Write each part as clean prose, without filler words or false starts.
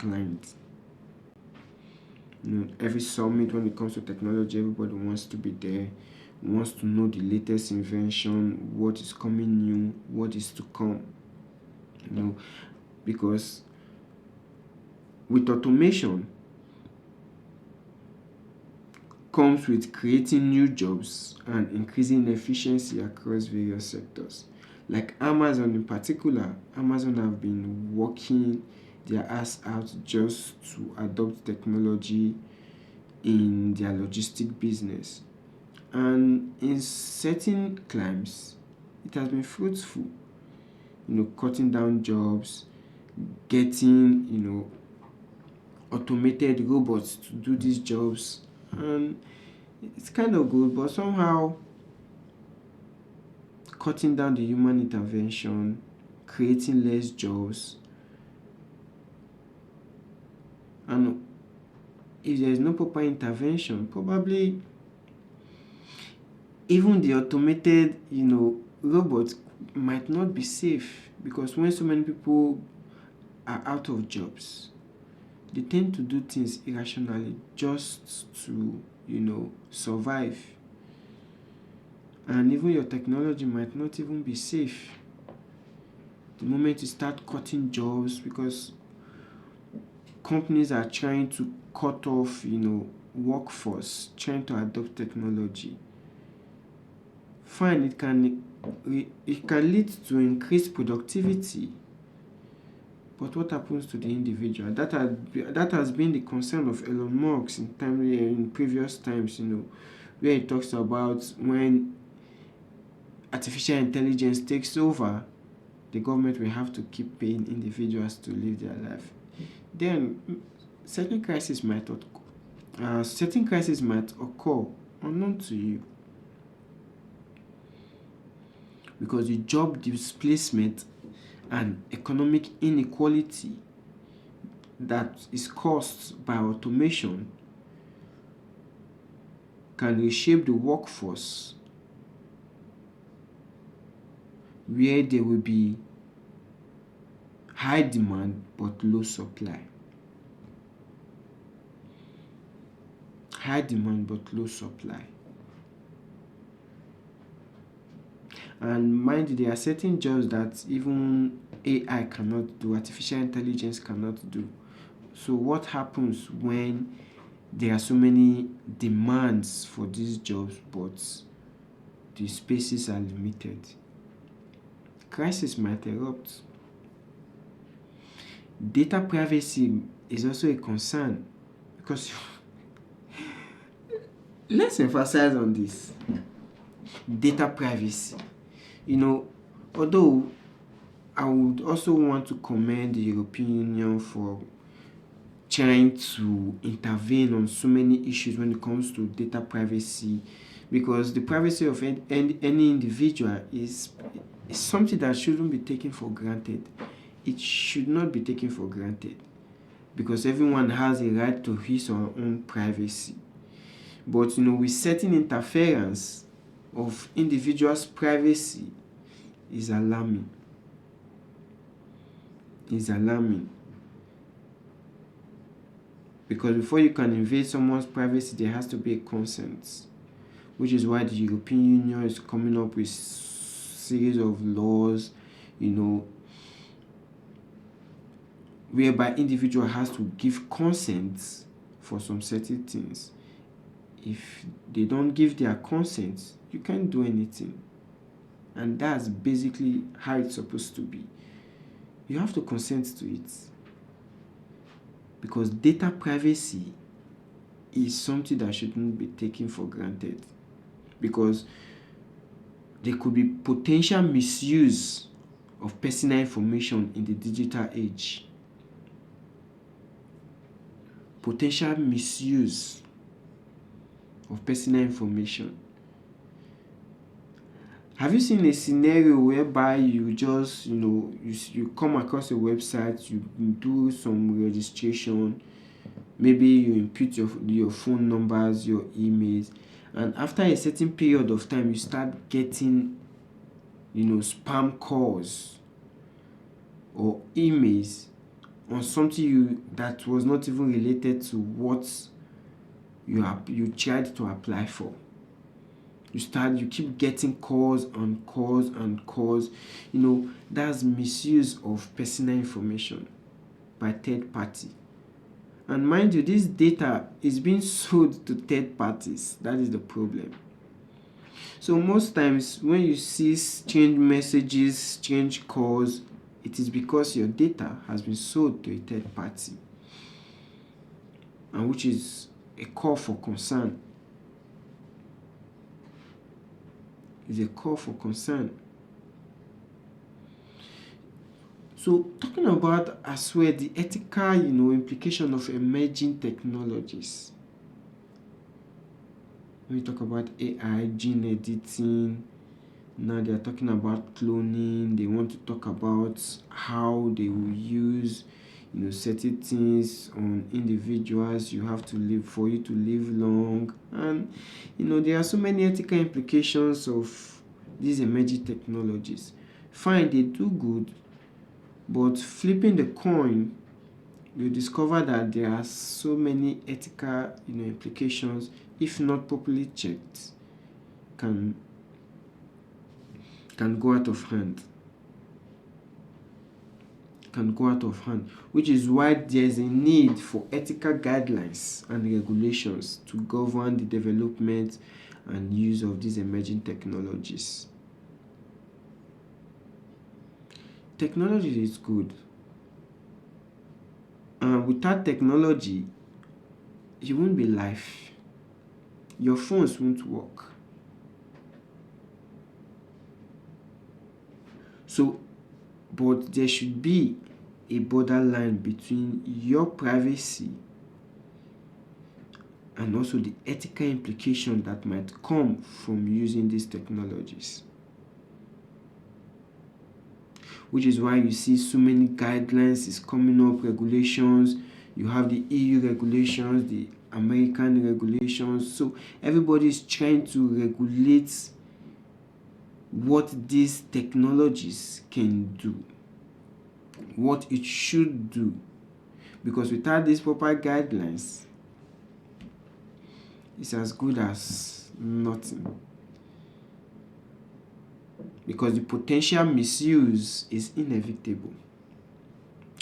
client. Every summit when it comes to technology, everybody wants to be there, wants to know the latest invention, what is coming new, what is to come. Because with automation comes with creating new jobs and increasing efficiency across various sectors. Like Amazon in particular, Amazon have been working their ass out just to adopt technology in their logistic business. And in certain climes, it has been fruitful, cutting down jobs, getting, automated robots to do these jobs. And it's kind of good, but somehow cutting down the human intervention, creating less jobs, and if there is no proper intervention, probably even the automated, robots might not be safe, because when so many people are out of jobs, they tend to do things irrationally just to, survive. And even your technology might not even be safe the moment you start cutting jobs, because companies are trying to cut off, workforce, trying to adopt technology. Fine, it can lead to increased productivity, but what happens to the individual? That has been the concern of Elon Musk in previous times, where he talks about when artificial intelligence takes over, the government will have to keep paying individuals to live their life. Then certain crises might occur unknown to you, because the job displacement and economic inequality that is caused by automation can reshape the workforce, where there will be high demand but low supply. High demand but low supply. And mind you, there are certain jobs that even AI cannot do, artificial intelligence cannot do. So what happens when there are so many demands for these jobs but the spaces are limited? Crisis might erupt. Data privacy is also a concern, because let's emphasize on this. Data privacy. Although I would also want to commend the European Union for trying to intervene on so many issues when it comes to data privacy, because the privacy of any individual is something that shouldn't be taken for granted. It should not be taken for granted, because everyone has a right to his or her own privacy. But with certain interference of individuals' privacy is alarming. Because before you can invade someone's privacy, there has to be a consent, which is why the European Union is coming up with series of laws, whereby individual has to give consent for some certain things. If they don't give their consent, you can't do anything. And that's basically how it's supposed to be. You have to consent to it, because data privacy is something that shouldn't be taken for granted, because there could be potential misuse of personal information in the digital age. Potential misuse of personal information. Have you seen a scenario whereby you just, you come across a website, you do some registration, maybe you input your phone numbers, your emails, and after a certain period of time, you start getting, spam calls or emails on something that was not even related to what you tried to apply for. You keep getting calls and calls and calls. That's misuse of personal information by third party. And mind you, this data is being sold to third parties. That is the problem. So most times when you see strange messages, strange calls, it is because your data has been sold to a third party, and which is a call for concern. It's a call for concern. So talking about as well the ethical, implication of emerging technologies. When we talk about AI, gene editing, now they are talking about cloning. They want to talk about how they will use, certain things on individuals. You have to live for you to live long, and there are so many ethical implications of these emerging technologies. Fine, they do good, but flipping the coin, you discover that there are so many ethical, implications. If not properly checked, can go out of hand. Which is why there's a need for ethical guidelines and regulations to govern the development and use of these emerging technologies. Technology is good. And without technology, it won't be life. Your phones won't work. So, but there should be a borderline between your privacy and also the ethical implication that might come from using these technologies. Which is why you see so many guidelines is coming up, regulations. You have the EU regulations, the American regulations. So everybody is trying to regulate what these technologies can do, what it should do. Because without these proper guidelines, it's as good as nothing. Because the potential misuse is inevitable.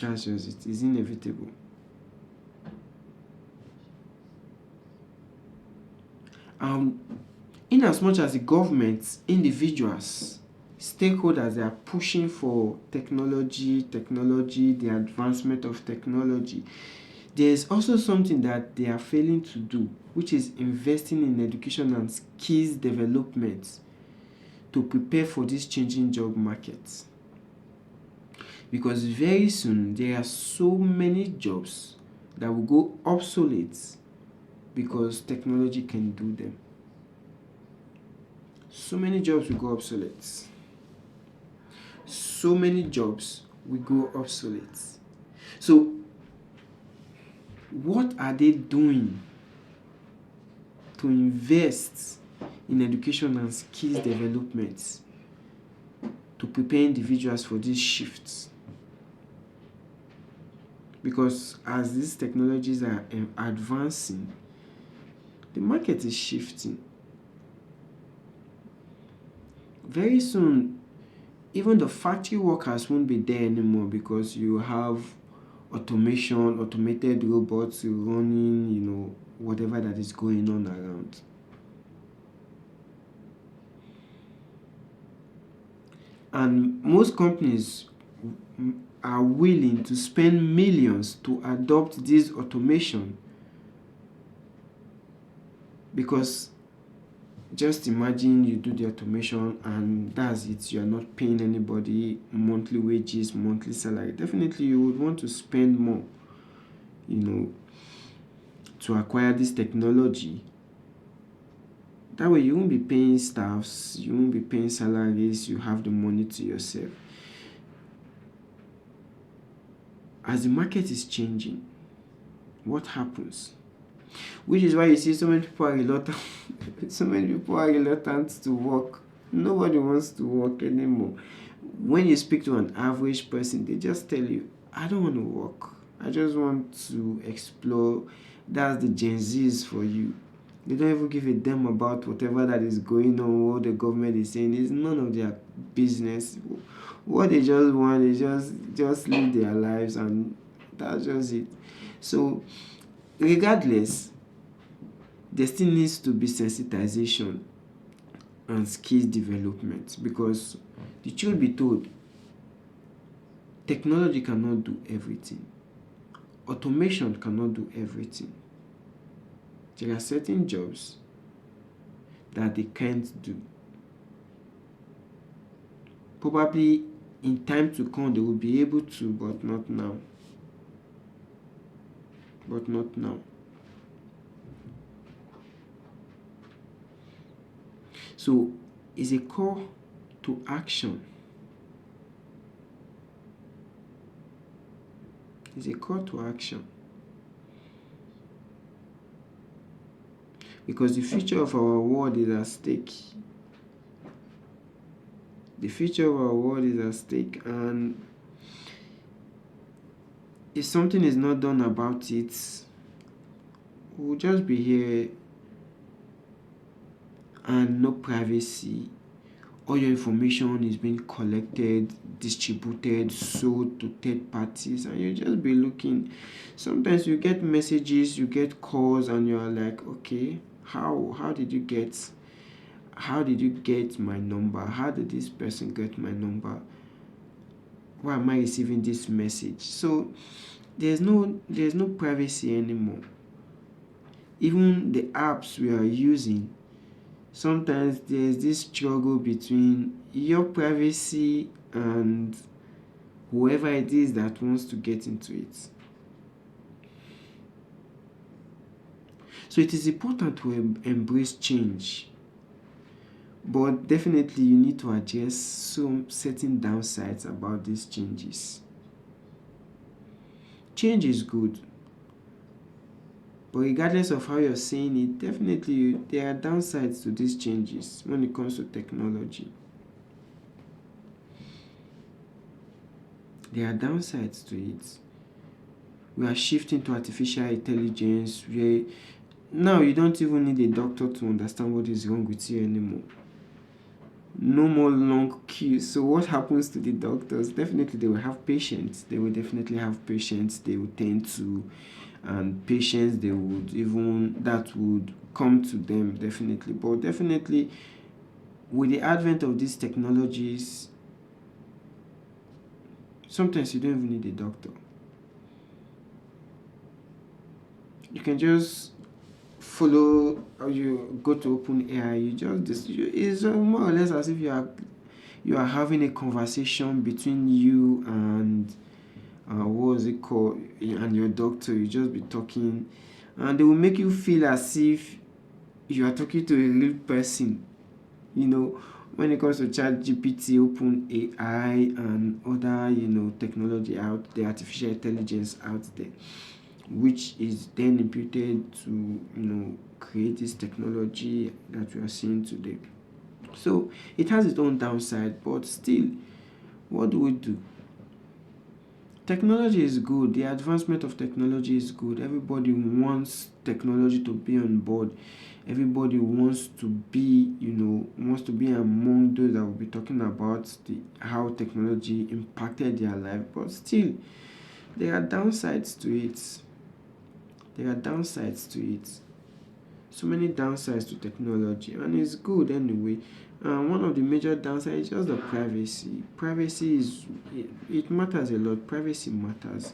That's just it. It's inevitable. In as much as the government, individuals, stakeholders, they are pushing for technology, the advancement of technology, there's also something that they are failing to do, which is investing in education and skills development to prepare for this changing job market. Because very soon there are so many jobs that will go obsolete because technology can do them. So many jobs will go obsolete. So many jobs will go obsolete. So what are they doing to invest in education and skills development to prepare individuals for these shifts? Because as these technologies are advancing, the market is shifting. Very soon, even the factory workers won't be there anymore because you have automation, automated robots running, whatever that is going on around. And most companies are willing to spend millions to adopt this automation, because just imagine you do the automation and that's it. You are not paying anybody monthly wages, monthly salary. Definitely you would want to spend more, to acquire this technology. That way you won't be paying staffs, you won't be paying salaries, you have the money to yourself. As the market is changing, what happens? Which is why you see so many people are reluctant to work. Nobody wants to work anymore. When you speak to an average person, they just tell you, I don't want to work. I just want to explore. That's the Gen Zs for you. They don't even give a damn about whatever that is going on, what the government is saying. It's none of their business. What they just want is just live their lives, and that's just it. So regardless, there still needs to be sensitization and skills development, because the truth be told, technology cannot do everything. Automation cannot do everything. There are certain jobs that they can't do. Probably in time to come they will be able to, but not now. But not now. So it's a call to action. It's a call to action. Because the future of our world is at stake. The future of our world is at stake, and if something is not done about it, we'll just be here and no privacy. All your information is being collected, distributed, sold to third parties, and you just be looking. Sometimes you get messages, you get calls, and you're like, okay, how did you get my number? How did this person get my number? Why am I receiving this message? So there's no privacy anymore. Even the apps we are using, sometimes there's this struggle between your privacy and whoever it is that wants to get into it. So it is important to embrace change, but definitely you need to address some certain downsides about these changes. Change is good, but regardless of how you're saying it, definitely there are downsides to these changes when it comes to technology. There are downsides to it. We are shifting to artificial intelligence where now you don't even need a doctor to understand what is wrong with you anymore. No more long queues. So what happens to the doctors? Definitely they will have patients. They will definitely have patients they will tend to, and patients they would even that would come to them, definitely. But definitely with the advent of these technologies, sometimes you don't even need a doctor. You can just follow, or you go to OpenAI. It's more or less as if you are having a conversation between you and what was it called, and your doctor. You just be talking, and they will make you feel as if you are talking to a real person. When it comes to ChatGPT, OpenAI, and other technology out there, artificial intelligence out there, which is then imputed to create this technology that we are seeing today. So it has its own downside, but still, what do we do? Technology is good. The advancement of technology is good. Everybody wants technology to be on board. Everybody wants to be among those that will be talking about how technology impacted their life. But still, there are downsides to it. So many downsides to technology, and it's good anyway. One of the major downsides is just the privacy. It matters a lot. Privacy matters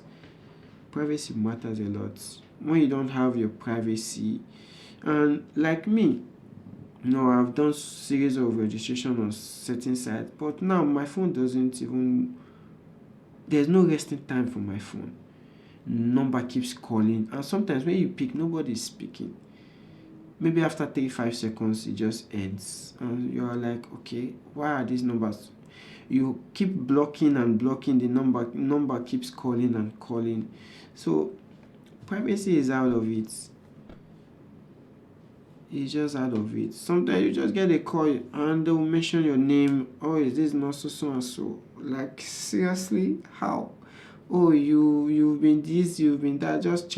a lot. When you don't have your privacy, and like me, I've done series of registration on certain sites, but now my phone doesn't even. There's no resting time for my phone. Number keeps calling, and sometimes when you pick, nobody's speaking. Maybe after 3-5 seconds it just ends, and you're like, okay, why are these numbers? You keep blocking and blocking, the number keeps calling and calling. So privacy is out of it. It's just out of it. Sometimes you just get a call and they'll mention your name. Oh, is this not so and so? Like, seriously, how? oh, you've been this, you've been that, just change